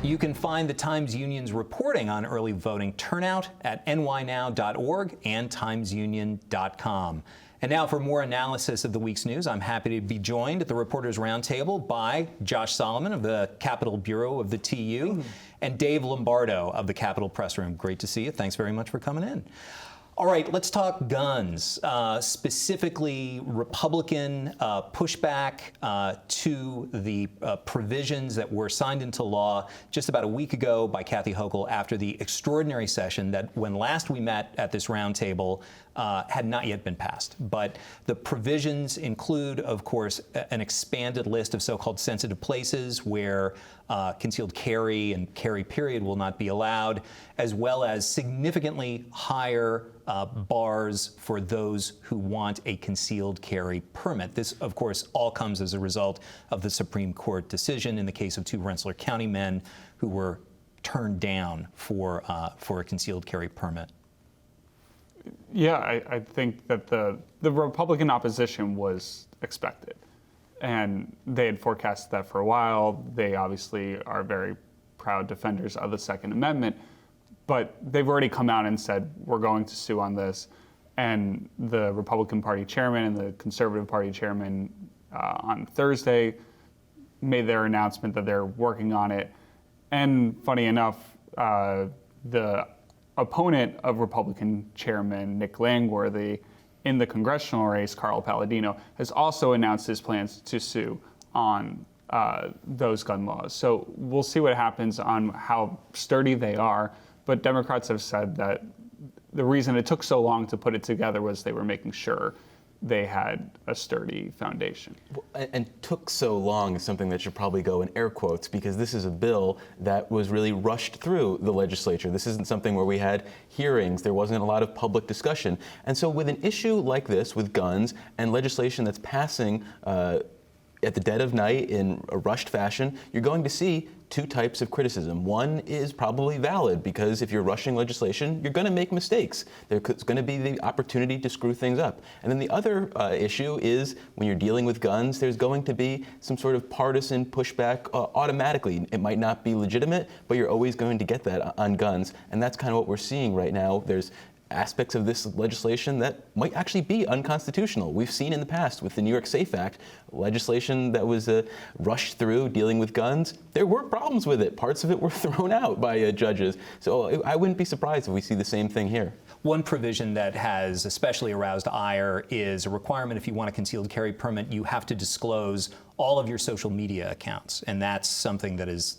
You can find the Times-Union's reporting on early voting turnout at nynow.org and timesunion.com. And now for more analysis of the week's news, I'm happy to be joined at the Reporters Roundtable by Josh Solomon of the Capitol Bureau of the TU and Dave Lombardo of the Capitol Press Room. Great to see you. Thanks very much for coming in. All right, let's talk guns, specifically Republican pushback to the provisions that were signed into law just about a week ago by Kathy Hochul after the extraordinary session that, when last we met at this roundtable, had not yet been passed. But the provisions include, of course, an expanded list of so-called sensitive places where concealed carry and carry period will not be allowed, as well as significantly higher bars for those who want a concealed carry permit. This, of course, all comes as a result of the Supreme Court decision in the case of two Rensselaer County men who were turned down for a concealed carry permit. Yeah, I think that the Republican opposition was expected, and they had forecasted that for a while. They obviously are very proud defenders of the Second Amendment, but they've already come out and said, we're going to sue on this. And the Republican Party chairman and the Conservative Party chairman on Thursday made their announcement that they're working on it. And funny enough, the opponent of Republican Chairman Nick Langworthy in the congressional race, Carl Palladino, has also announced his plans to sue on those gun laws. So we'll see what happens on how sturdy they are. But Democrats have said that the reason it took so long to put it together was they were making sure they had a sturdy foundation. And took so long is something that should probably go in air quotes, because this is a bill that was really rushed through the legislature. This isn't something where we had hearings. There wasn't a lot of public discussion. And so with an issue like this, with guns and legislation that's passing at the dead of night in a rushed fashion, you're going to see two types of criticism. One is probably valid, because if you're rushing legislation, you're going to make mistakes. There's going to be the opportunity to screw things up. And then the other issue is, when you're dealing with guns, there's going to be some sort of partisan pushback automatically. It might not be legitimate, but you're always going to get that on guns. And that's kind of what we're seeing right now. There's aspects of this legislation that might actually be unconstitutional. We've seen in the past with the New York SAFE Act, legislation that was rushed through dealing with guns. There were problems with it. Parts of it were thrown out by judges. So I wouldn't be surprised if we see the same thing here. One provision that has especially aroused ire is a requirement: if you want a concealed carry permit, you have to disclose all of your social media accounts. And that's something that is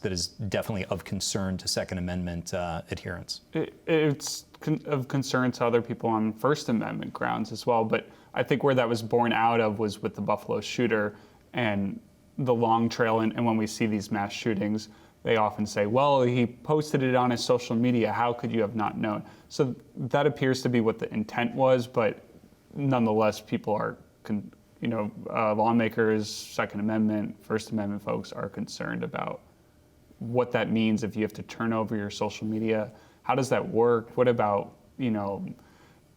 definitely of concern to Second Amendment adherents. It's of concern to other people on First Amendment grounds as well. But I think where that was born out of was with the Buffalo shooter and the long trail. And when we see these mass shootings, they often say, well, he posted it on his social media. How could you have not known? So that appears to be what the intent was. But nonetheless, people are, lawmakers, Second Amendment, First Amendment folks are concerned about what that means if you have to turn over your social media. How does that work? What about,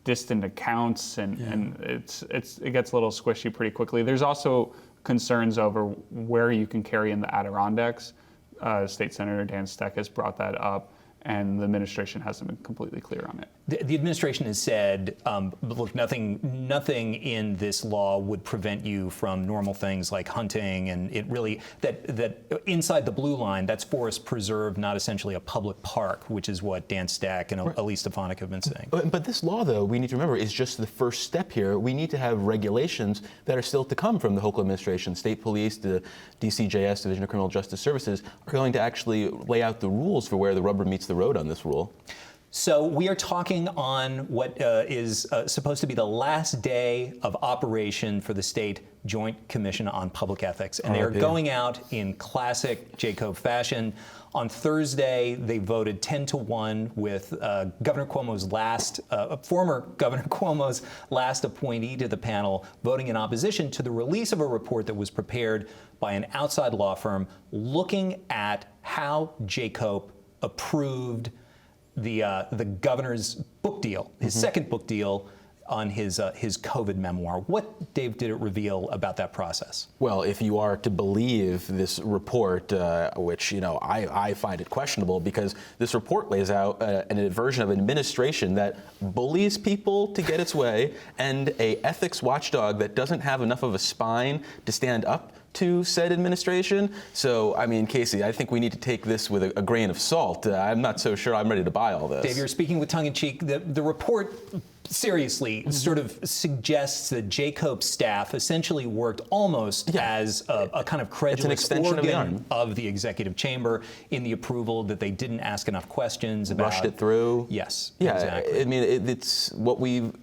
distant accounts? And it gets a little squishy pretty quickly. There's also concerns over where you can carry in the Adirondacks. State Senator Dan Steck has brought that up, and the administration hasn't been completely clear on it. The administration has said, look, nothing in this law would prevent you from normal things like hunting, and it really, that inside the blue line, that's forest preserve, not essentially a public park, which is what Dan Steck and Elise Stefanik have been saying. But this law, though, we need to remember, is just the first step here. We need to have regulations that are still to come from the Hochul administration. State police, the DCJS, Division of Criminal Justice Services, are going to actually lay out the rules for where the rubber meets the road on this rule. So we are talking on what is supposed to be the last day of operation for the State Joint Commission on Public Ethics. And they are going out in classic Jacob fashion. On Thursday, they voted 10-1 with Governor Cuomo's former Governor Cuomo's last appointee to the panel, voting in opposition to the release of a report that was prepared by an outside law firm looking at how Jacob approved the governor's book deal, his second book deal, on his COVID memoir. What, Dave, did it reveal about that process? Well, if you are to believe this report, which I find it questionable, because this report lays out a version of an administration that bullies people to get its way, and a ethics watchdog that doesn't have enough of a spine to stand up to said administration. So, I mean, Casey, I think we need to take this with a grain of salt. I'm not so sure I'm ready to buy all this. Dave, you're speaking with tongue in cheek. The report seriously sort of suggests that Jay Cope's staff essentially worked almost as a kind of credulous organ of the executive chamber in the approval, that they didn't ask enough questions about. Rushed it through. Yes, yeah, exactly. I mean, it's what we've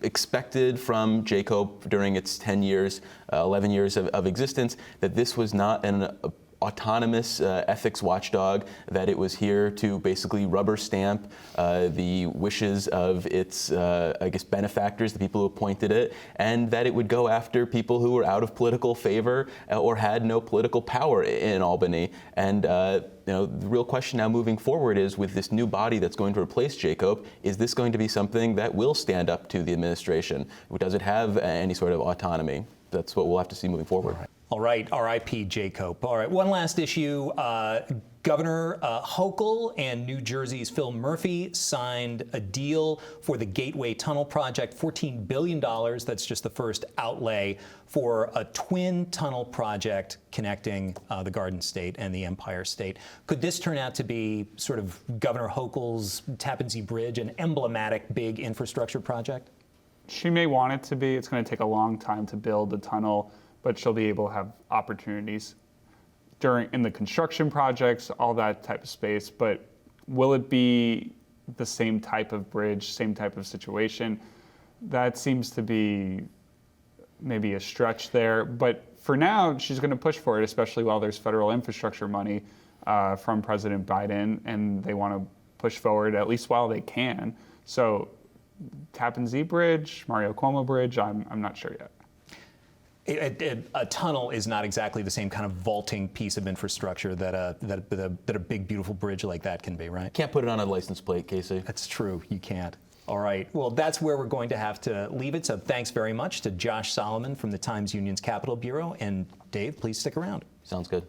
expected from Jay Cope during its 10 years, 11 years of existence, that this was not an autonomous ethics watchdog, that it was here to basically rubber stamp the wishes of its, I guess, benefactors, the people who appointed it, and that it would go after people who were out of political favor or had no political power in Albany. And the real question now moving forward is, with this new body that's going to replace Jay Cope, is this going to be something that will stand up to the administration? Does it have any sort of autonomy? That's what we'll have to see moving forward. All right, R.I.P. Jay Cope. All right, one last issue. Governor Hochul and New Jersey's Phil Murphy signed a deal for the Gateway Tunnel project, $14 billion. That's just the first outlay for a twin tunnel project connecting the Garden State and the Empire State. Could this turn out to be sort of Governor Hochul's Tappan Zee Bridge, an emblematic big infrastructure project? She may want it to be. It's going to take a long time to build the tunnel, but she'll be able to have opportunities in the construction projects, all that type of space. But will it be the same type of bridge, same type of situation? That seems to be maybe a stretch there. But for now, she's going to push for it, especially while there's federal infrastructure money from President Biden, and they want to push forward at least while they can. So Tappan Zee Bridge, Mario Cuomo Bridge, I'm not sure yet. A tunnel is not exactly the same kind of vaulting piece of infrastructure that a big, beautiful bridge like that can be, right? Can't put it on a license plate, Casey. That's true. You can't. All right. Well, that's where we're going to have to leave it. So thanks very much to Josh Solomon from the Times-Union's Capitol Bureau. And Dave, please stick around. Sounds good.